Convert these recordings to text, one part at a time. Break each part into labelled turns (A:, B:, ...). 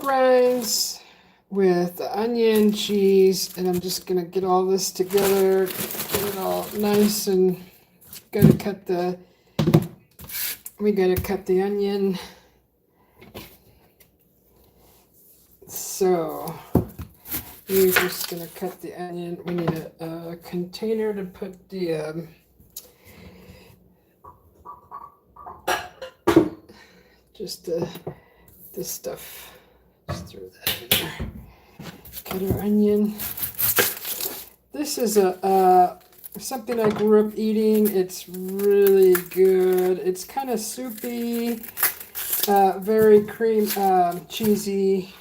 A: rinds with the onion, cheese, and I'm just gonna get all this together, get it all nice, and we gotta cut the onion. So we're just gonna cut the onion. We need a container to put the this stuff. Just throw that in there. Cut our onion. This is something I grew up eating. It's really good. It's kind of soupy, very cheesy,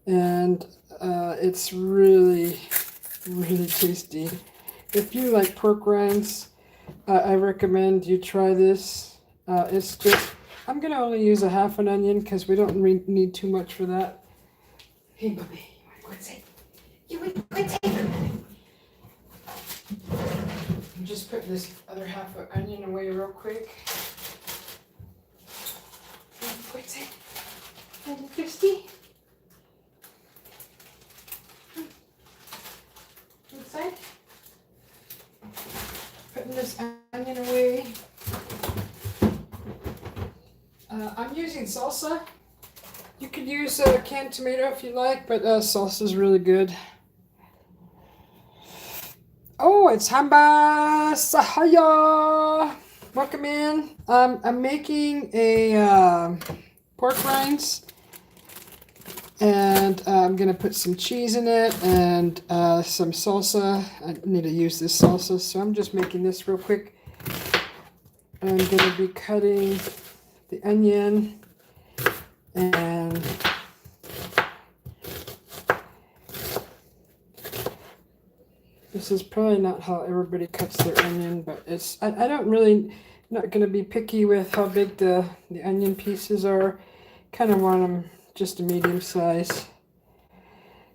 A: and it's really, really tasty. If you like pork rinds, I recommend you try this. It's just, I'm going to only use a half an onion because we don't need too much for that. Hey, Bubby, you want to quit saying? You want to quit saying? I'm just putting this other half of onion away real quick. Quit saying? Are you thirsty? Inside? Putting this onion away. I'm using salsa. You could use canned tomato if you like, but salsa is really good. Oh, it's Hamba Sahaya! Welcome in. I'm making a pork rinds, and I'm going to put some cheese in it and some salsa. I need to use this salsa, so I'm just making this real quick. I'm going to be cutting the onion and this is probably not how everybody cuts their onion, but it's I don't really, not going to be picky with how big the onion pieces are. Kind of want them just a medium size.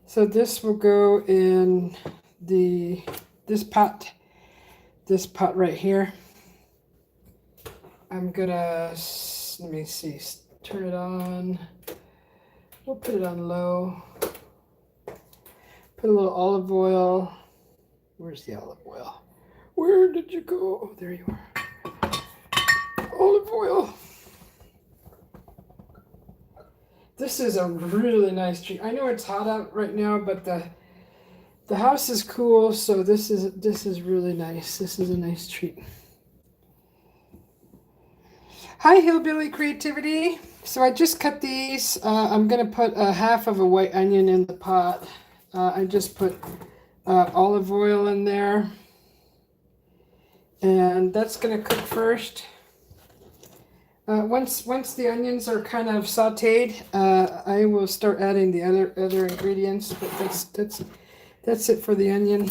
A: So this will go in this pot right here. I'm gonna, let me see, turn it on. We'll put it on low. Put a little olive oil. Where's the olive oil? Where did you go? Oh, there you are. Olive oil. This is a really nice treat. I know it's hot out right now, but the house is cool, so this is really nice. This is a nice treat. Hi, Hillbilly Creativity. So I just cut these. I'm going to put half of a white onion in the pot. I just put olive oil in there. And that's going to cook first. Once the onions are kind of sauteed, I will start adding the other ingredients. But that's it for the onion.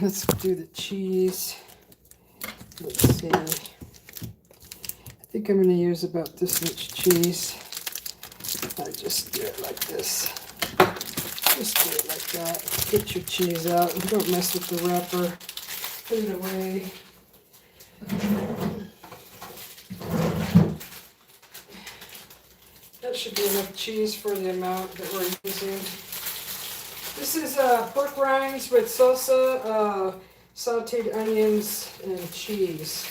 A: Let's do the cheese. Let's see. I think I'm going to use about this much cheese. I just do it like this. Just do it like that. Get your cheese out. Don't mess with the wrapper. Put it away. That should be enough cheese for the amount that we're using. This is pork rinds with salsa, sauteed onions, and cheese.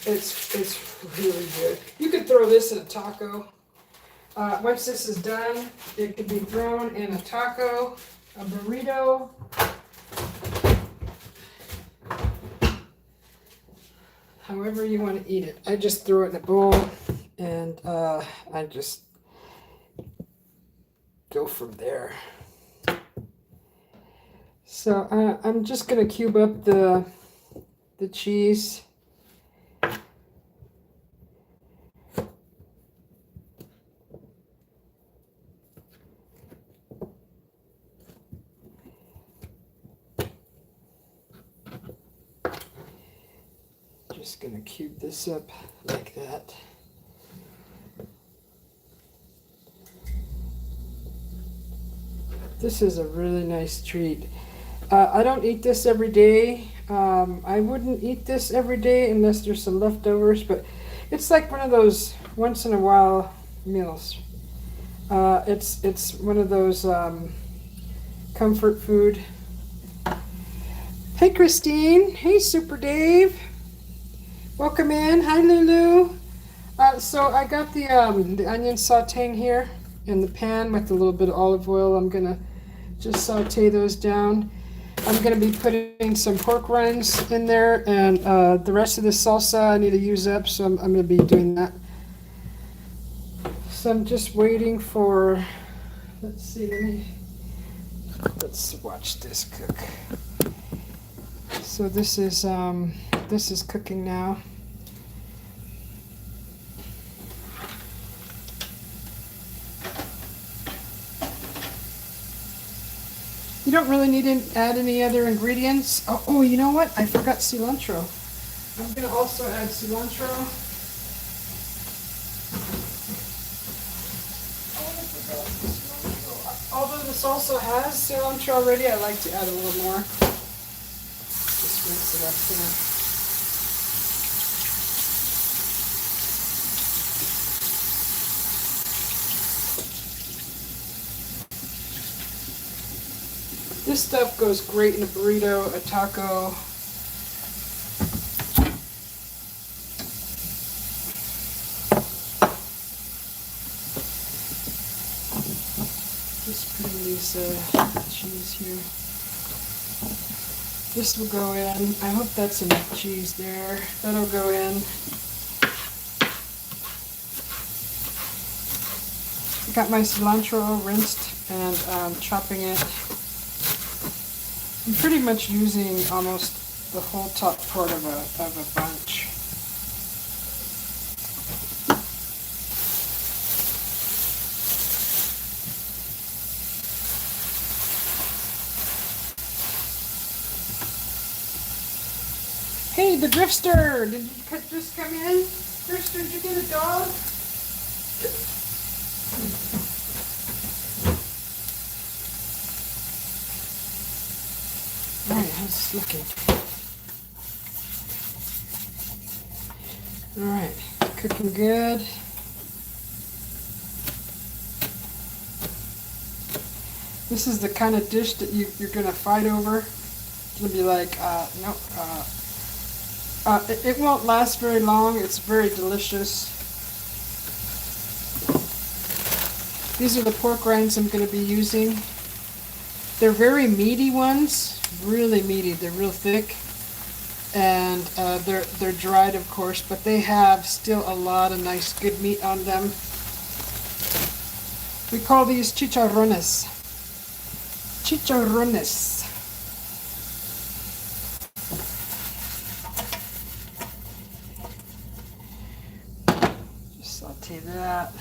A: It's really good. You could throw this in a taco. Once this is done, it could be thrown in a taco, a burrito. However you want to eat it. I just throw it in a bowl and I just go from there. So I'm just going to cube up the cheese. Just going to cube this up like that. This is a really nice treat. I don't eat this every day. I wouldn't eat this every day unless there's some leftovers, but It's like one of those once in a while meals. It's one of those comfort food. Hey Christine. Hey Super Dave. Welcome in. Hi Lulu. So I got the onion sauteing here in the pan with a little bit of olive oil. I'm gonna just saute those down. I'm gonna be putting some pork rinds in there, and the rest of the salsa I need to use up, so I'm gonna be doing that. So I'm just waiting for. Let's see. Let's watch this cook. So this is cooking now. You don't really need to add any other ingredients. Oh, you know what? I forgot cilantro. I'm going to also add cilantro. Although this also has cilantro already, I like to add a little more. Just mix it up here. This stuff goes great in a burrito, a taco. Just putting these cheese here. This will go in. I hope that's enough cheese there. That'll go in. I got my cilantro rinsed and chopping it. I'm pretty much using almost the whole top part of a bunch. Hey, the Grifter! Did you just come in? Grifter, did you get a dog? Alright, how's this looking? Alright, cooking good. This is the kind of dish that you're going to fight over. It's going to be like, no, it won't last very long. It's very delicious. These are the pork rinds I'm going to be using. They're very meaty ones. Really meaty. They're real thick, and they're dried, of course, but they have still a lot of nice good meat on them. We call these chicharrones. Chicharrones. Just saute that.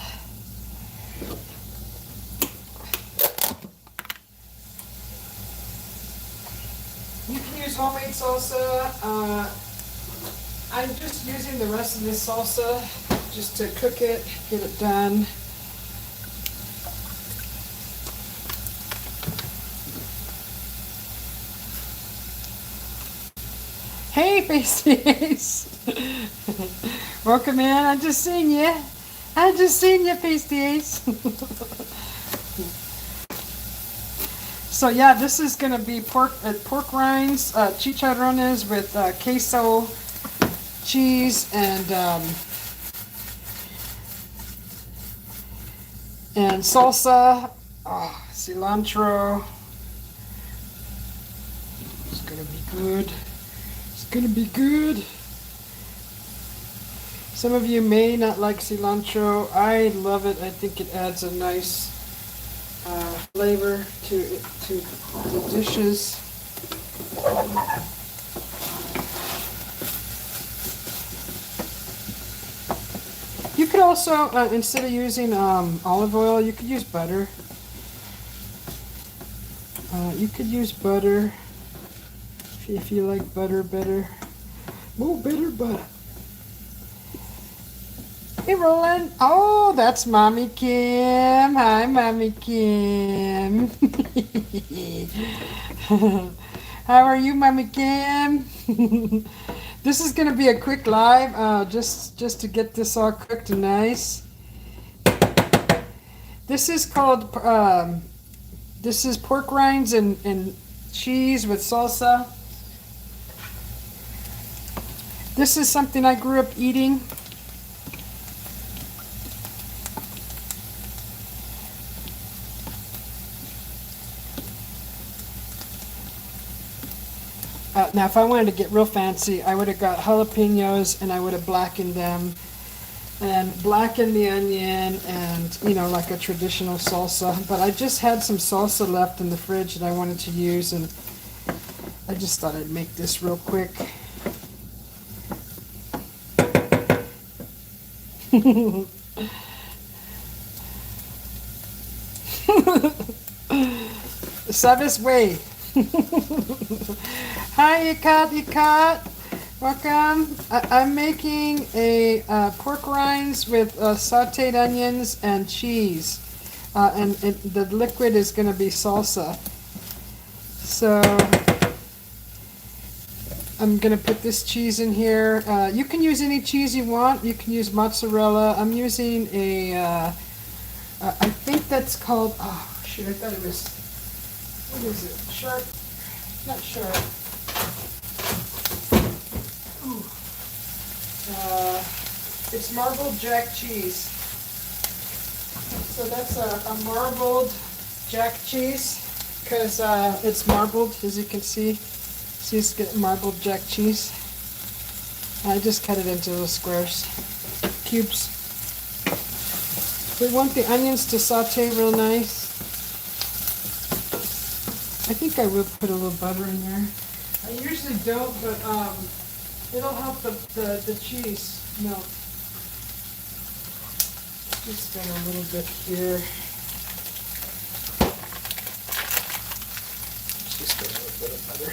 A: You can use homemade salsa. I'm just using the rest of this salsa just to cook it, get it done. Hey, Pasties! Welcome in. I just seen you. Pasties. So yeah, this is going to be pork rinds, chicharrones with queso, cheese, and salsa, cilantro. It's going to be good. It's going to be good. Some of you may not like cilantro. I love it. I think it adds a nice flavor to the dishes. You could also, instead of using olive oil, you could use butter. You could use butter if you like butter better. More better butter. Hey, Roland. Oh, that's Mommy Kim. Hi, Mommy Kim. How are you, Mommy Kim? This is going to be a quick live, just to get this all cooked and nice. This is called, this is pork rinds and cheese with salsa. This is something I grew up eating. Now, if I wanted to get real fancy, I would have got jalapenos and I would have blackened them and blackened the onion and, you know, like a traditional salsa. But I just had some salsa left in the fridge that I wanted to use, and I just thought I'd make this real quick. ¿Sabes, güey? Hi, Ikat. Welcome. I'm making a pork rinds with sauteed onions and cheese. And the liquid is going to be salsa. So I'm going to put this cheese in here. You can use any cheese you want. You can use mozzarella. I'm using I think that's called, oh shoot, I thought it was, what is it? Sharp? Not sharp. It's marbled jack cheese. So that's a marbled jack cheese, because it's marbled, as you can see. See, it's getting marbled jack cheese. I just cut it into little squares, cubes. We want the onions to saute real nice. I think I will put a little butter in there. I usually don't, but it'll help the cheese melt. Just got a little bit here. Just got a little bit of butter.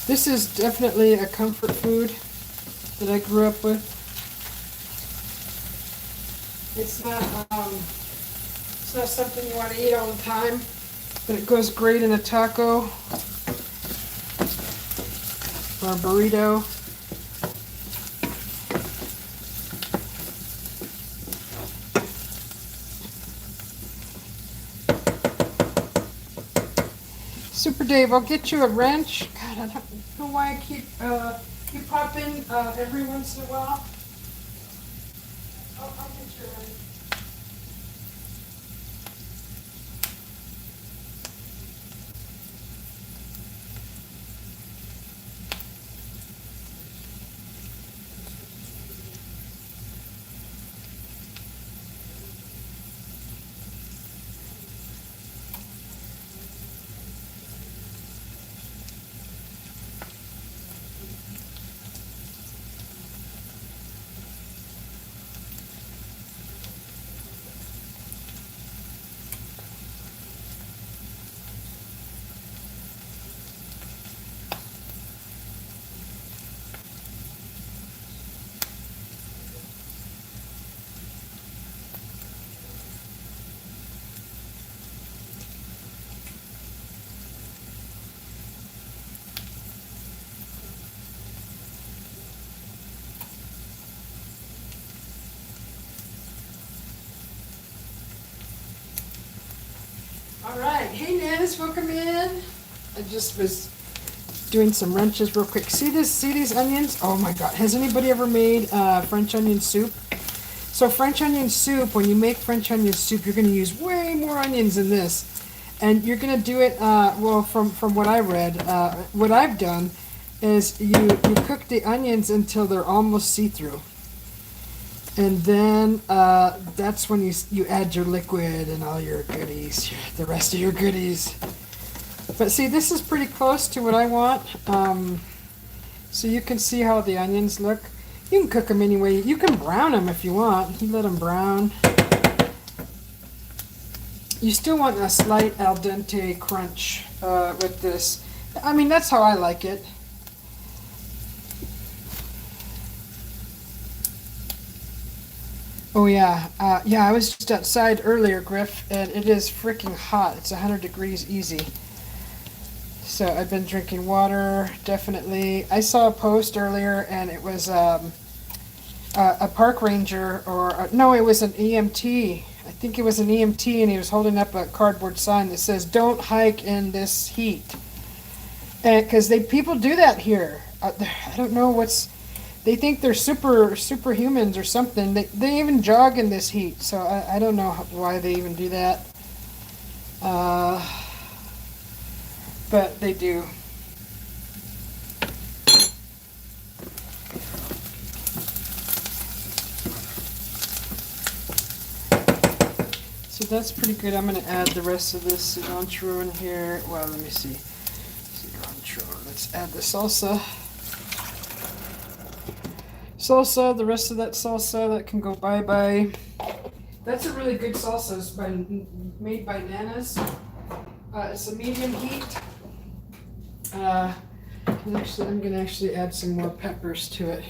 A: This is definitely a comfort food that I grew up with. It's not something you want to eat all the time, but it goes great in a taco or a burrito. Super Dave, I'll get you a wrench. God, I don't know why I keep you pop in every once in a while. I'll get you a wrench. All right, hey Naz, welcome in. I just was doing some wrenches real quick. See this? See these onions? Oh my God! Has anybody ever made French onion soup? So French onion soup, when you make French onion soup, you're going to use way more onions than this, and you're going to do it. Well, from what I read, what I've done is you cook the onions until they're almost see-through. And then that's when you add your liquid and all your goodies, the rest of your goodies. But see, this is pretty close to what I want. So you can see how the onions look. You can cook them any way. You can brown them if you want. You let them brown. You still want a slight al dente crunch with this. I mean, that's how I like it. Oh yeah, I was just outside earlier, Griff, and it is freaking hot. It's 100 degrees easy. So I've been drinking water, definitely. I saw a post earlier, and it was a park ranger, or no, it was an EMT. I think it was an EMT, and he was holding up a cardboard sign that says, "Don't hike in this heat." And because people do that here. I don't know what's. They think they're superhumans or something. They even jog in this heat. So I don't know why they even do that. But they do. So that's pretty good. I'm going to add the rest of this cilantro in here. Well, let me see. Cilantro. Let's add the salsa. Salsa, the rest of that salsa, that can go bye-bye. That's a really good salsa. It's made by Nana's. It's a medium heat. Actually, I'm going to actually add some more peppers to it.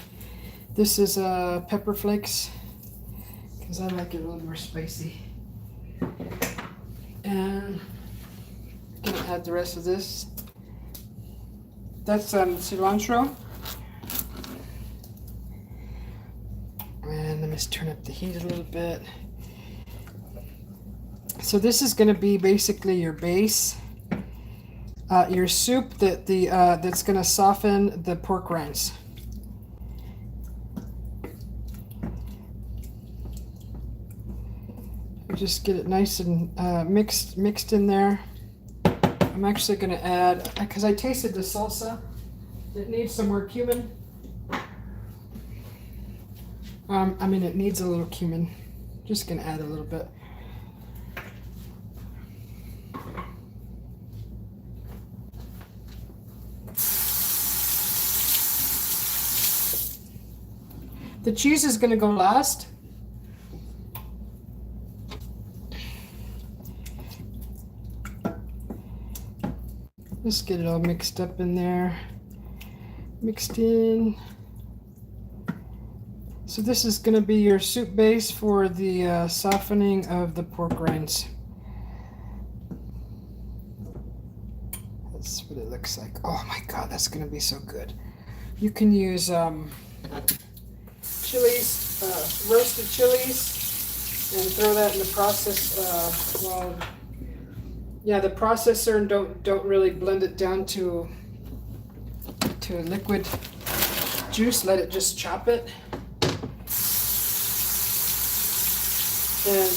A: This is pepper flakes, because I like it a little more spicy. And I'm going to add the rest of this. That's cilantro. And let me just turn up the heat a little bit. So this is going to be basically your base, your soup that's going to soften the pork rinds. Just get it nice and mixed in there. I'm actually going to add, because I tasted the salsa, it needs some more cumin. I mean, it needs a little cumin. Just going to add a little bit. The cheese is going to go last. Just get it all mixed up in there. Mixed in. So this is going to be your soup base for the softening of the pork rinds. That's what it looks like. Oh my God, that's going to be so good. You can use chilies, roasted chilies, and throw that in the process. The processor, and don't really blend it down to a liquid juice. Let it just chop it. And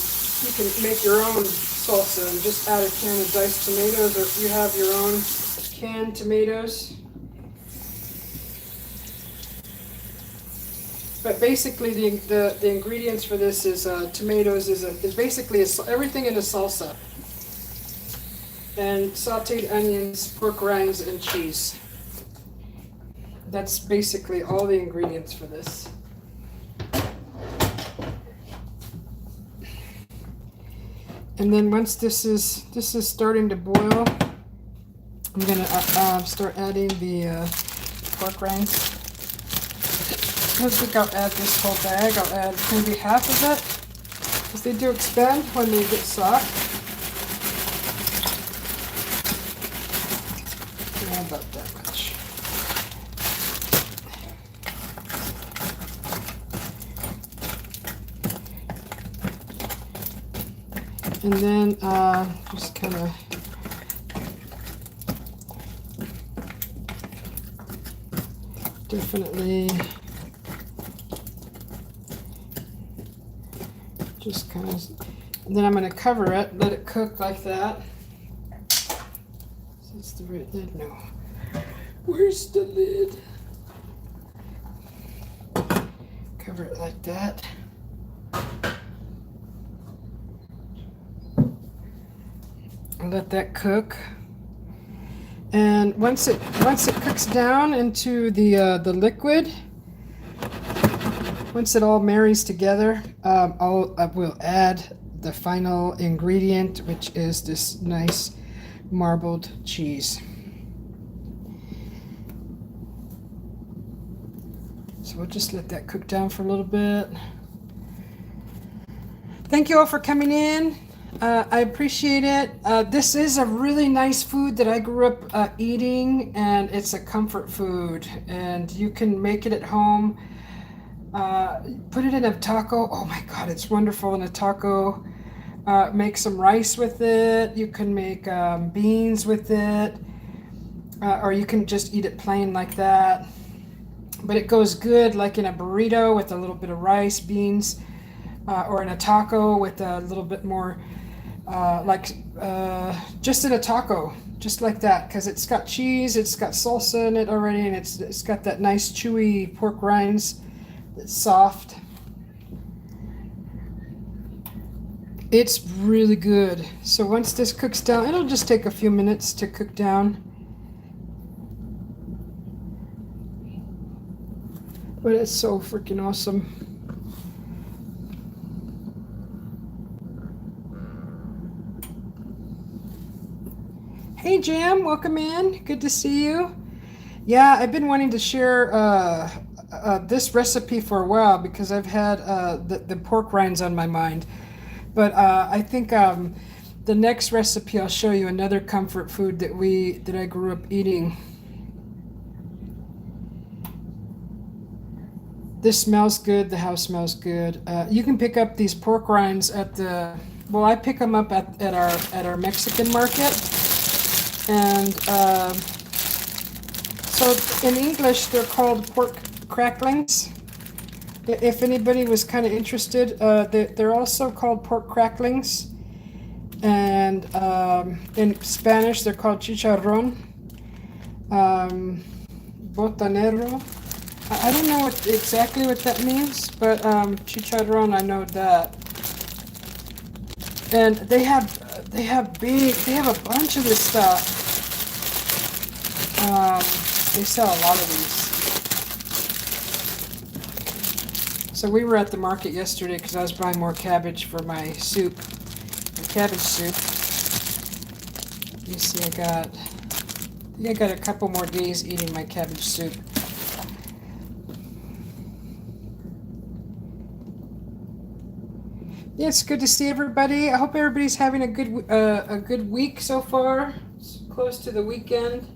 A: you can make your own salsa and just add a can of diced tomatoes, or if you have your own canned tomatoes. But basically, the ingredients for this is tomatoes is basically everything in a salsa, and sauteed onions, pork rinds, and cheese. That's basically all the ingredients for this. And then once this is starting to boil, I'm gonna start adding the pork rinds. I don't think I'll add this whole bag. I'll add maybe half of it, because they do expand when they get soft. Yeah, about that much. And then just kind of definitely just kind of, and then I'm going to cover it, let it cook like that. That's the right lid. No, where's the lid? Cover it like that. Let that cook, and once it cooks down into the liquid, once it all marries together, I will add the final ingredient, which is this nice marbled cheese. So we'll just let that cook down for a little bit. Thank you all for coming in. I appreciate it. This is a really nice food that I grew up eating, and it's a comfort food. And you can make it at home. Put it in a taco. Oh my God, it's wonderful in a taco. Make some rice with it. You can make beans with it, or you can just eat it plain like that. But it goes good like in a burrito with a little bit of rice, beans, or in a taco with a little bit more, just in a taco, just like that, because it's got cheese, it's got salsa in it already, and it's got that nice chewy pork rinds. It's soft. It's really good. So once this cooks down, it'll just take a few minutes to cook down. But it's so freaking awesome. Hey Jam, welcome in. Good to see you. Yeah, I've been wanting to share this recipe for a while because I've had the pork rinds on my mind. But I think the next recipe I'll show you another comfort food that I grew up eating. This smells good. The house smells good. You can pick up these pork rinds at I pick them up at our Mexican market. And so in English they're called pork cracklings. If anybody was kind of interested, they're also called pork cracklings, and in Spanish they're called chicharrón, botanero. I don't know exactly what that means, but chicharrón, I know that. And they have a bunch of this stuff. They sell a lot of these. So we were at the market yesterday because I was buying more cabbage for my soup, cabbage soup. You see, I think I got a couple more days eating my cabbage soup. Yeah, it's good to see everybody. I hope everybody's having a good week so far. It's close to the weekend.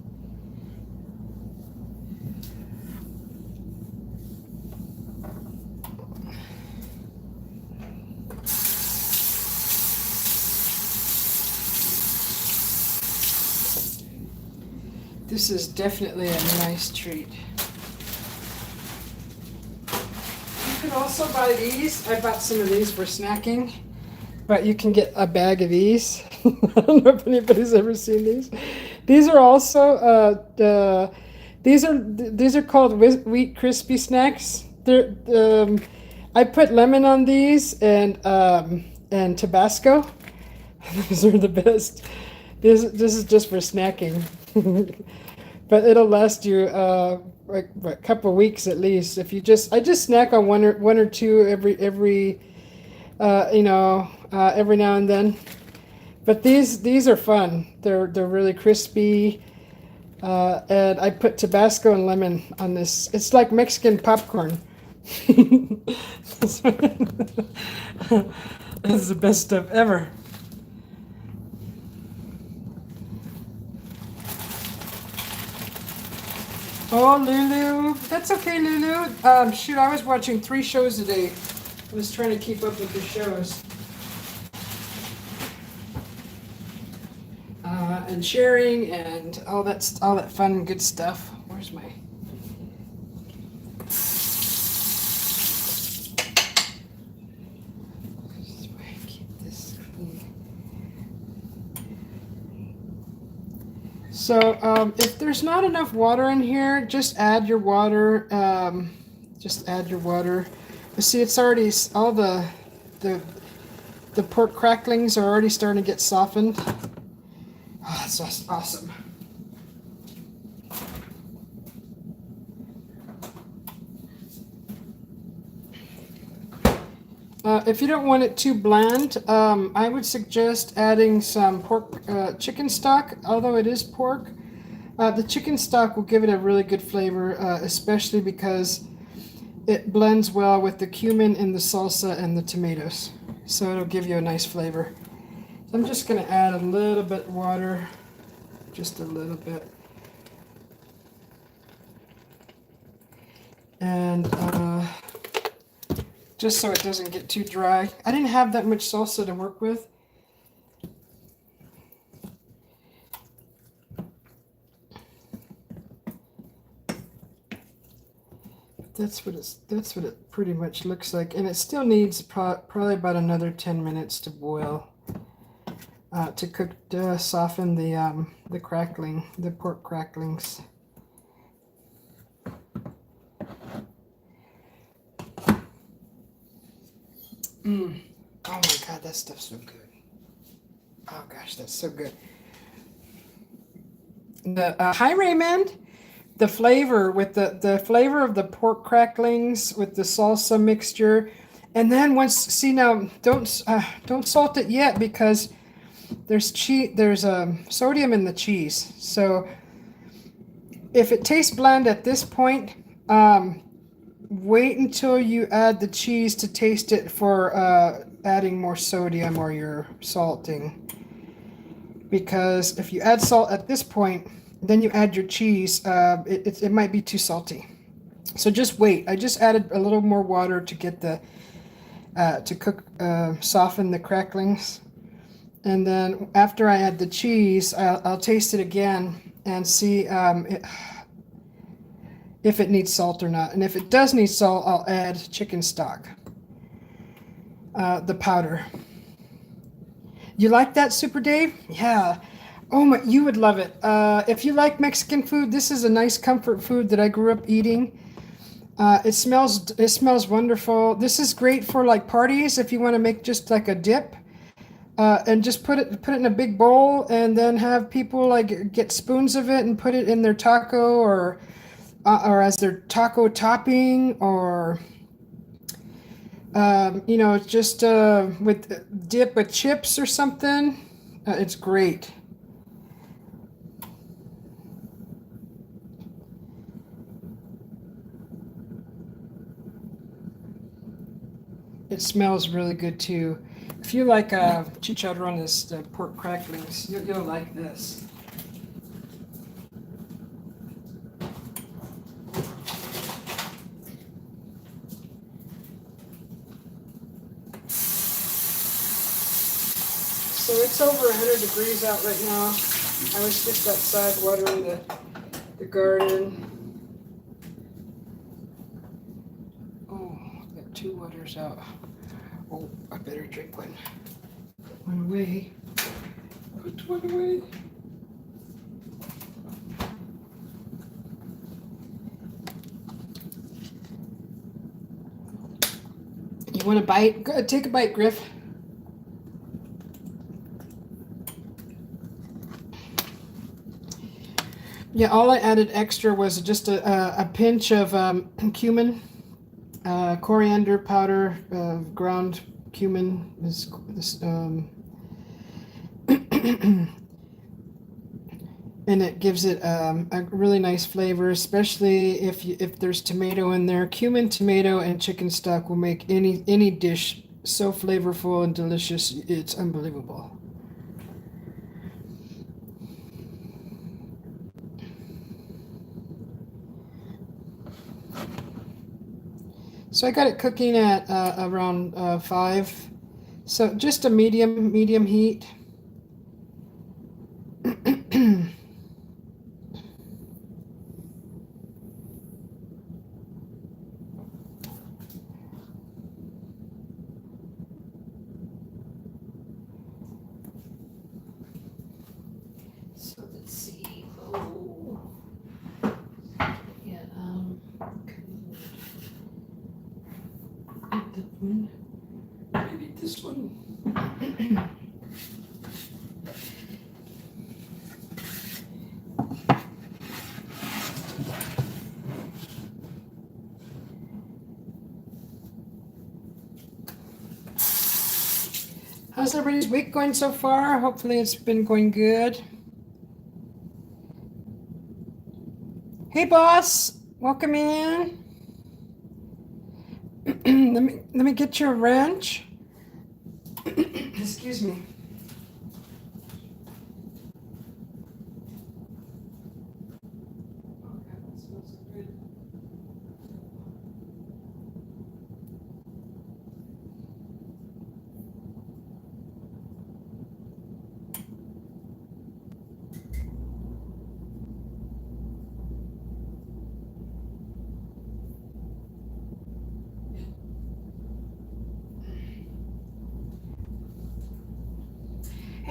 A: This is definitely a nice treat. You can also buy these. I bought some of these for snacking, but you can get a bag of these. I don't know if anybody's ever seen these. These are also these are called wheat crispy snacks. They're I put lemon on these and Tabasco. These are the best. This is just for snacking. But it'll last you like a couple weeks at least. If you I just snack on one or two every every now and then. But these are fun. They're really crispy, and I put Tabasco and lemon on this. It's like Mexican popcorn. This is the best stuff ever. Oh, Lulu. That's okay, Lulu. Shoot, I was watching 3 shows a day. I was trying to keep up with the shows. And sharing and all that fun, good stuff. Where's my... So if there's not enough water in here, just add your water. Just add your water. You see, it's already all the pork cracklings are already starting to get softened. Oh, that's just awesome. If you don't want it too bland, I would suggest adding some chicken stock, although it is pork. The chicken stock will give it a really good flavor, especially because it blends well with the cumin and the salsa and the tomatoes. So it'll give you a nice flavor. I'm just going to add a little bit water, just a little bit. And just so it doesn't get too dry. I didn't have that much salsa to work with. That's what it pretty much looks like, and it still needs probably about another 10 minutes to boil, to cook, to soften the pork cracklings. Oh my God, that stuff's so good. Oh gosh, that's so good. The hi Raymond. The flavor with the flavor of the pork cracklings with the salsa mixture, and then see now don't salt it yet because there's sodium in the cheese. So if it tastes bland at this point, wait until you add the cheese to taste it for adding more sodium or your salting. Because if you add salt at this point, then you add your cheese, it might be too salty. So just wait. I just added a little more water to get soften the cracklings. And then after I add the cheese, I'll taste it again and see if it needs salt or not. And if it does need salt, I'll add chicken stock, the powder. You like that, Super Dave? Yeah. Oh my, you would love it. If you like Mexican food, this is a nice comfort food that I grew up eating. It smells wonderful. This is great for like parties if you want to make just like a dip, and just put it in a big bowl and then have people like get spoons of it and put it in their taco or as their taco topping, or just with dip with chips or something. It's great. It smells really good too. If you like chicharrones, the pork cracklings, you'll like this. So it's over 100 degrees out right now. I was just outside watering the garden. Oh, I got 2 waters out. Oh, I better drink one. Put one away. Put one away. You want a bite? Go, take a bite, Griff. Yeah, all I added extra was just a pinch of cumin, coriander powder, ground cumin. And it gives it a really nice flavor, especially if there's tomato in there. Cumin, tomato, and chicken stock will make any dish so flavorful and delicious. It's unbelievable. So I got it cooking at around 5. So just a medium heat. So let's see. Oh. Yeah, maybe this one. How's everybody's week going so far? Hopefully it's been going good. Hey boss, welcome in. let me get your wrench. Excuse me.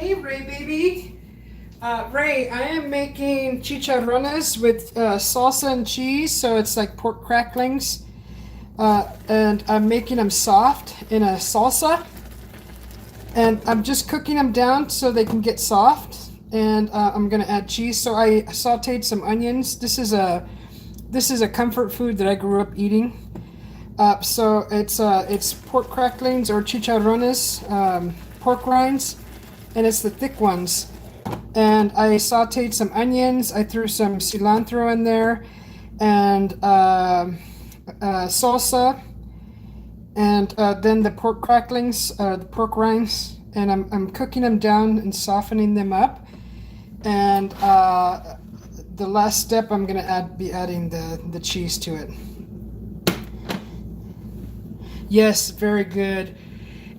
A: Hey Ray baby. Ray, I am making chicharrones with salsa and cheese, so it's like pork cracklings. And I'm making them soft in a salsa. And I'm just cooking them down so they can get soft. And I'm gonna add cheese. So I sauteed some onions. This is a comfort food that I grew up eating. So it's pork cracklings or chicharrones, pork rinds, and it's the thick ones. And I sauteed some onions. I threw some cilantro in there, and salsa, and then the pork cracklings, the pork rinds, and I'm cooking them down and softening them up. And the last step, I'm gonna be adding the cheese to it. Yes, very good.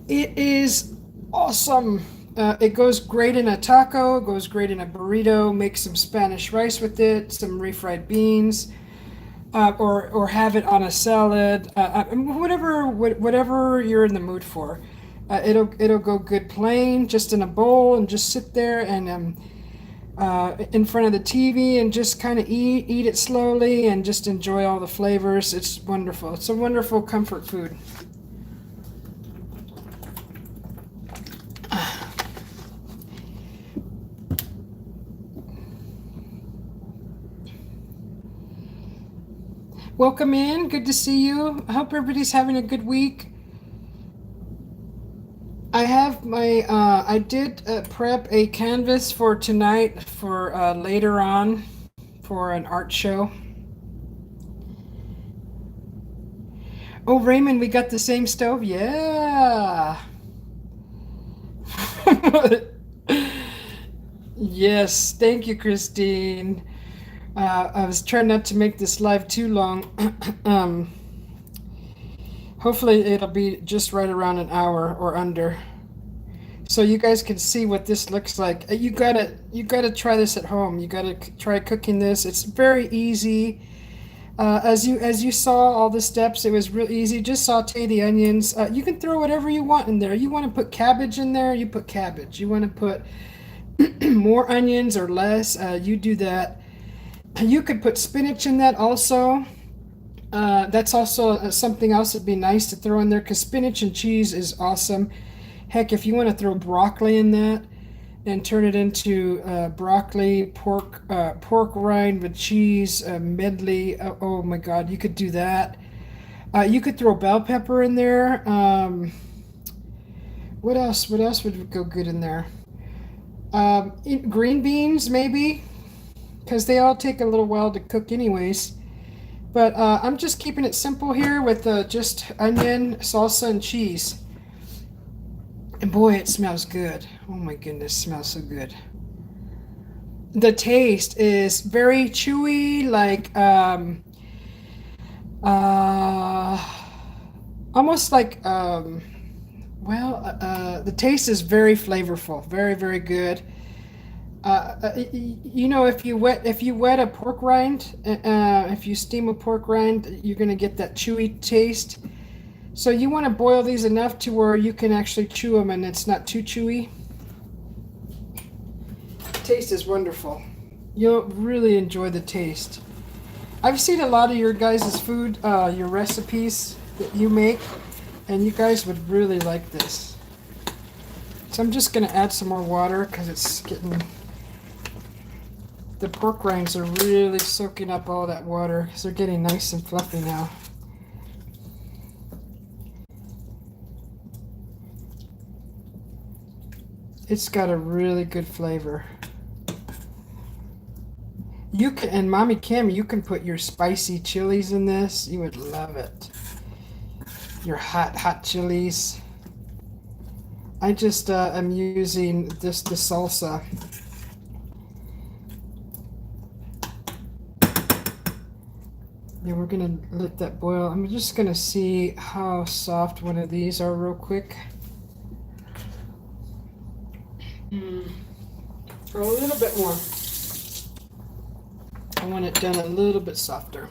A: It is awesome. It goes great in a taco, it goes great in a burrito. Make some Spanish rice with it, some refried beans, or have it on a salad. Whatever you're in the mood for. It'll go good plain, just in a bowl, and just sit there and in front of the TV and just kind of eat it slowly and just enjoy all the flavors. It's wonderful. It's a wonderful comfort food. Welcome in. Good to see you. I hope everybody's having a good week. I have my, I did prep a canvas for tonight for later on for an art show. Oh, Raymond, we got the same stove? Yeah. Yes, thank you, Christine. I was trying not to make this live too long. Hopefully it'll be just right around an hour or under, so you guys can see what this looks like. You gotta try this at home. You gotta try cooking this. It's very easy. As you saw all the steps, it was real easy. Just saute the onions. You can throw whatever you want in there. You want to put cabbage in there, you put cabbage. You want to put more onions or less, you do that. You could put spinach in that also. That's also something else that'd be nice to throw in there, because spinach and cheese is awesome. Heck, if you want to throw broccoli in that and turn it into broccoli, pork rind with cheese, medley. Oh my God, you could do that. You could throw bell pepper in there. What else? What else would go good in there? Green beans, maybe, because they all take a little while to cook anyways. But I'm just keeping it simple here with just onion, salsa, and cheese. And boy, it smells good. Oh my goodness, it smells so good. The taste is very chewy, like almost like the taste is very flavorful, very, very good. You know, if you wet a pork rind, if you steam a pork rind, you're gonna get that chewy taste. So you want to boil these enough to where you can actually chew them and it's not too chewy. The taste is wonderful. You'll really enjoy the taste. I've seen a lot of your guys' food, your recipes that you make, and you guys would really like this. So I'm just gonna add some more water because it's getting, the pork rinds are really soaking up all that water because they're getting nice and fluffy now. It's got a really good flavor. You can, and Mommy Kim, you can put your spicy chilies in this. You would love it. Your hot chilies. I just am using the salsa. Yeah, we're gonna let that boil. I'm just gonna see how soft one of these are real quick. For a little bit more. I want it done a little bit softer.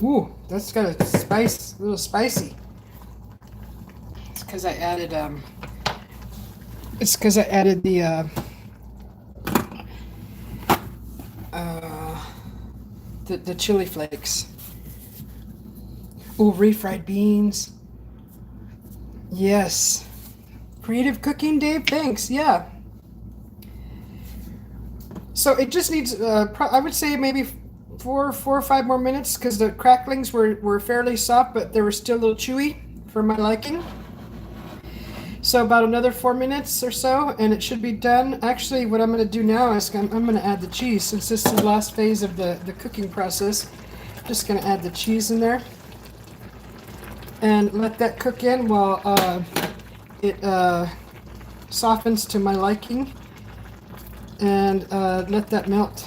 A: Ooh, that's got a spice, a little spicy. It's because I added the chili flakes. Ooh, refried beans. Yes. Creative cooking, Dave. Thanks. Yeah. So it just needs, I would say maybe four or five more minutes because the cracklings were fairly soft, but they were still a little chewy for my liking. So about another 4 minutes or so, and it should be done. Actually, what I'm going to do now is I'm going to add the cheese since this is the last phase of the cooking process. Just going to add the cheese in there and let that cook in while it softens to my liking, and let that melt.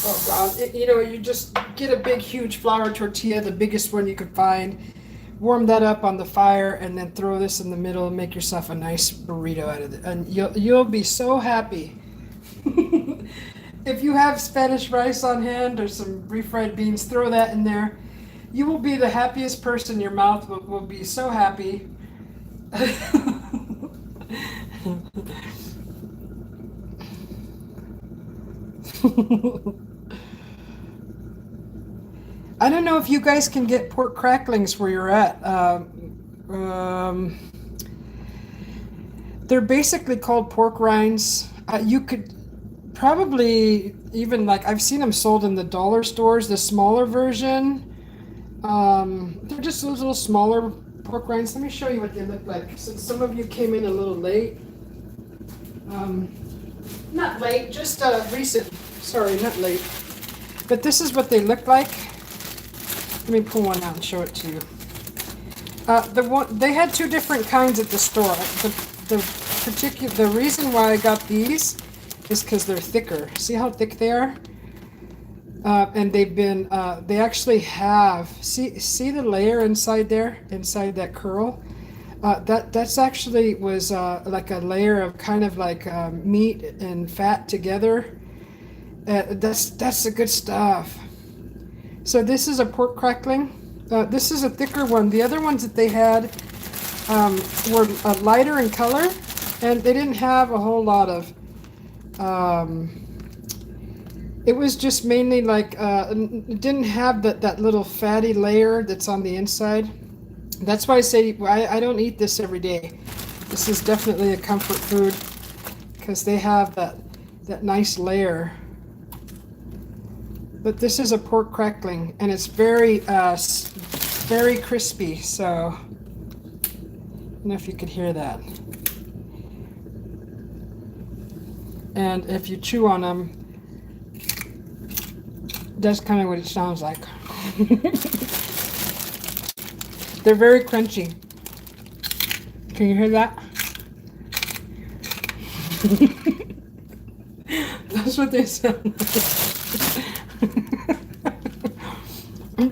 A: Oh God, you know, you just get a big huge flour tortilla, the biggest one you could find, warm that up on the fire, and then throw this in the middle and make yourself a nice burrito out of it, and you'll be so happy. If you have Spanish rice on hand or some refried beans, throw that in there. You will be the happiest person. Your mouth will be so happy. I don't know if you guys can get pork cracklings where you're at. They're basically called pork rinds. You could probably even, like, I've seen them sold in the dollar stores, the smaller version. They're just those little smaller pork rinds. Let me show you what they look like, since some of you came in a little late. Not late, just recent. Sorry, not late. But this is what they look like. Let me pull one out and show it to you. They had two different kinds at the store. The reason why I got these is because they're thicker. See how thick they are? And they've been, they actually have, see the layer inside there, inside that curl? That's actually was like a layer of kind of like meat and fat together. That's the good stuff. So this is a pork crackling. This is a thicker one. The other ones that they had were lighter in color, and they didn't have a whole lot of, it was just mainly like, it didn't have that little fatty layer that's on the inside. That's why I say I don't eat this every day. This is definitely a comfort food because they have that nice layer. But this is a pork crackling, and it's very crispy. So I don't know if you could hear that. And if you chew on them, that's kind of what it sounds like. They're very crunchy. Can you hear that? That's what they sound like.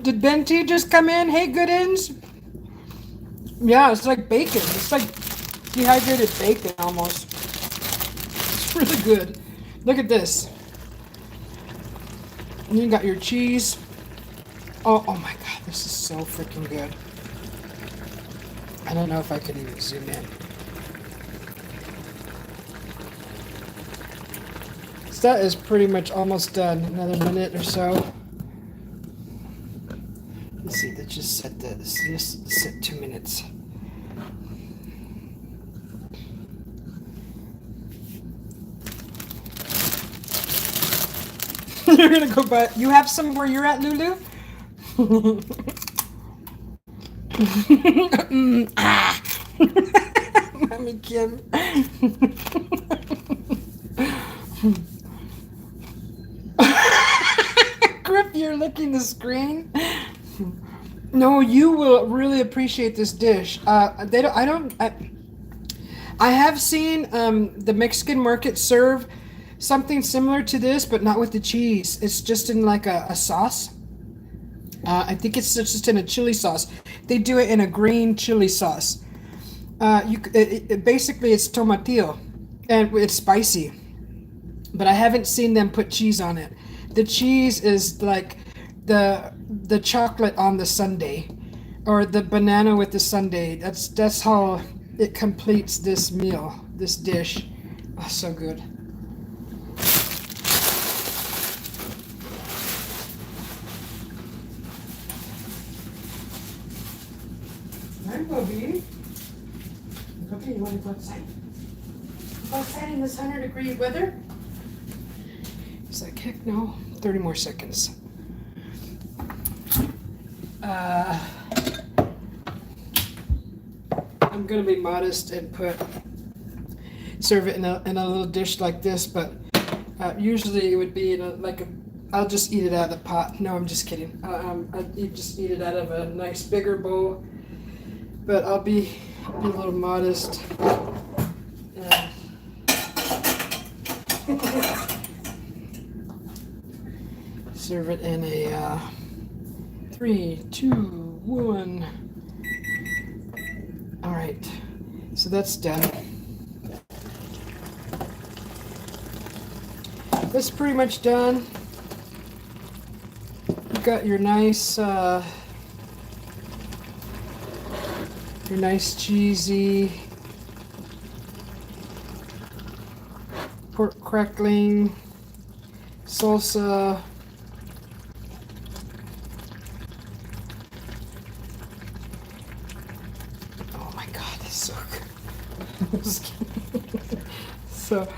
A: Did Ben T just come in? Hey, Goodins. Yeah, it's like bacon. It's like dehydrated bacon almost. It's really good. Look at this. And you got your cheese. Oh my God, this is so freaking good. I don't know if I can even zoom in. So that is pretty much almost done. Another minute or so. Let's see, let's just set this. Just set 2 minutes. You're gonna go buy. You have some where you're at, Lulu? Mommy Kim. Grip, you're licking the screen. No, you will really appreciate this dish. I have seen the Mexican market serve something similar to this, but not with the cheese. It's just in like a sauce. I think it's just in a chili sauce. they do it in a green chili sauce. Basically it's tomatillo, and it's spicy. But I haven't seen them put cheese on it. The cheese is like the chocolate on the sundae, or the banana with the sundae. That's how it completes this meal, this dish. Oh, so good. Hi, Bobby. Okay, you want to go outside? Go outside in this 100-degree weather? He's like, heck no. 30 more seconds. I'm gonna be modest and serve it in a little dish like this, but usually it would be in I'll just eat it out of the pot. No, I'm just kidding. I'd just eat it out of a nice bigger bowl, but I'll be a little modest. Serve it in a 3, 2, 1. All right, so that's done. That's pretty much done. You got your nice cheesy pork crackling salsa. So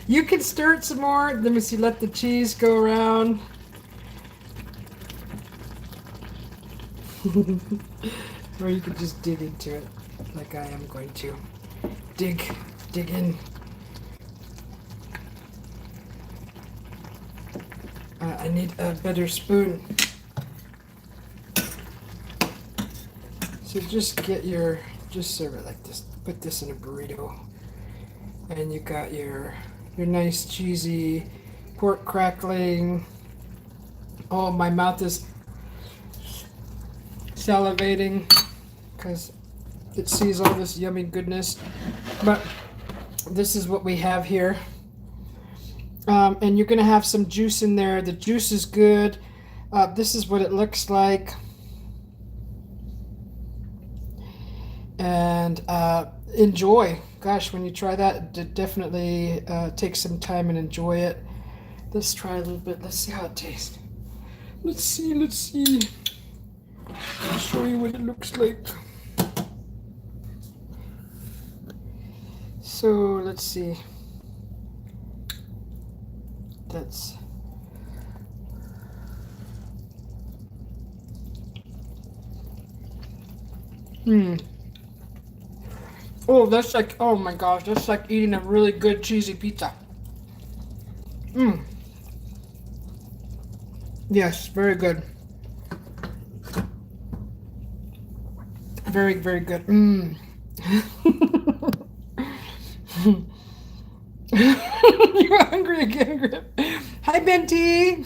A: you can stir it some more. Let me see, let the cheese go around. Or you could just dig into it like I am going to. Dig in. I need a better spoon. So just serve it like this. Put this in a burrito, and you got your nice cheesy pork crackling. Oh, my mouth is salivating because it sees all this yummy goodness. But this is what we have here, and you're gonna have some juice in there. The juice is good. This is what it looks like. And enjoy. Gosh, when you try that, definitely take some time and enjoy it. Let's try a little bit. Let's see how it tastes. Let's see. I'll show you what it looks like. So let's see. That's Oh, that's like, oh my gosh, that's like eating a really good cheesy pizza. Yes, very good. Very, very good. You're hungry again, Grip. Hi, Benty.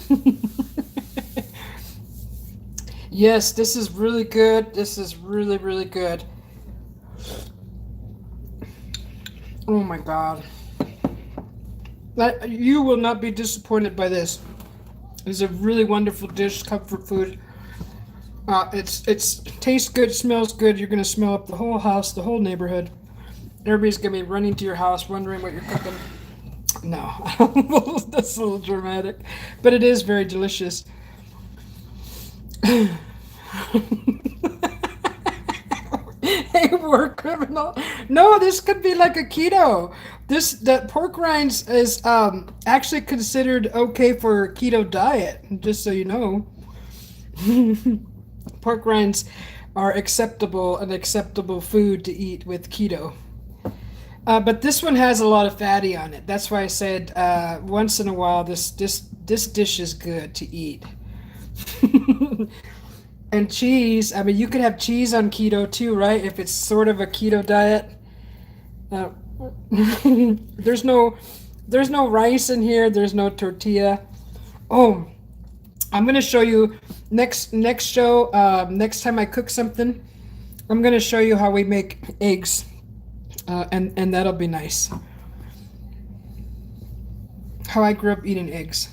A: Yes, this is really good. This is really, really good. Oh my God. You will not be disappointed by this. It's a really wonderful dish, comfort food. It tastes good, smells good. You're gonna smell up the whole house, the whole neighborhood. Everybody's gonna be running to your house, wondering what you're cooking. No, that's a little dramatic, but it is very delicious. Hey, war criminal. No, this could be like a keto. That pork rinds is actually considered okay for a keto diet, just so you know. Pork rinds are an acceptable food to eat with keto. But this one has a lot of fatty on it. That's why I said once in a while this dish is good to eat. And cheese, I mean, you could have cheese on keto too, right? If it's sort of a keto diet. There's no rice in here. There's no tortilla. Oh, I'm gonna show you next show. Next time I cook something, I'm going to show you how we make eggs, and that'll be nice. How I grew up eating eggs.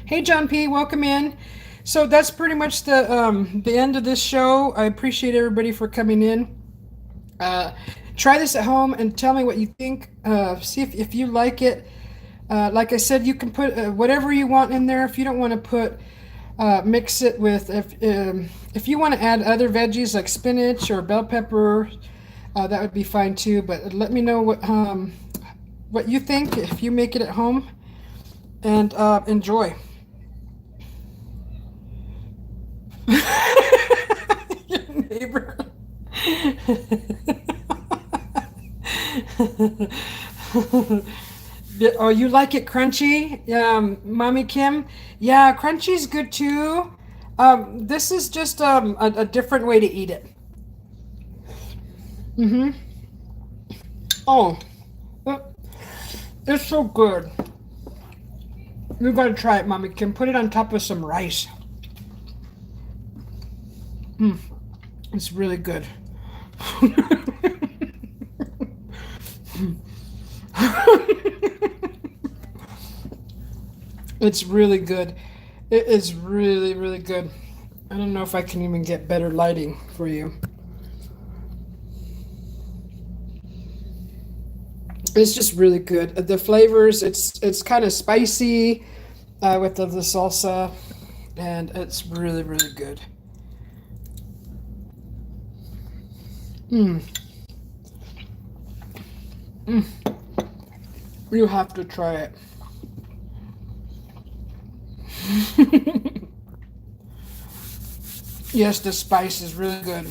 A: Hey, John P., welcome in. So that's pretty much the end of this show. I appreciate everybody for coming in. Try this at home and tell me what you think. See if you like it. Like I said, you can put whatever you want in there. If you don't want to put, mix it with, if you want to add other veggies like spinach or bell pepper, that would be fine too. But let me know what you think if you make it at home, and enjoy. Your neighbor. Oh, you like it crunchy, Mommy Kim? Yeah, crunchy's good too. This is just a different way to eat it. Oh, it's so good. You gotta try it, Mommy Kim. Put it on top of some rice. It's really good. It's really good. It is really, really good. I don't know if I can even get better lighting for you. It's just really good. The flavors, it's kind of spicy with the salsa, and it's really, really good. You have to try it. Yes, the spice is really good.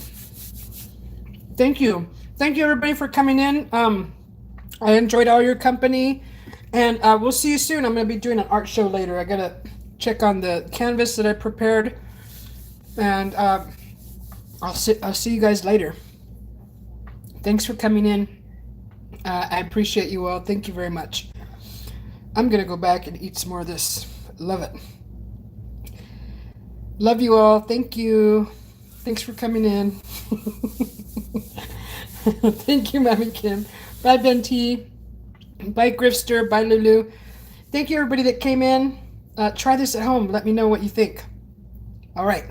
A: Thank you. Thank you, everybody, for coming in. I enjoyed all your company, and we'll see you soon. I'm going to be doing an art show later. I got to check on the canvas that I prepared, and I'll see you guys later. Thanks for coming in. I appreciate you all. Thank you very much. I'm going to go back and eat some more of this. Love it. Love you all. Thank you. Thanks for coming in. Thank you, Mommy Kim. Bye, Ben T. Bye, Grifster. Bye, Lulu. Thank you, everybody that came in. Try this at home. Let me know what you think. All right.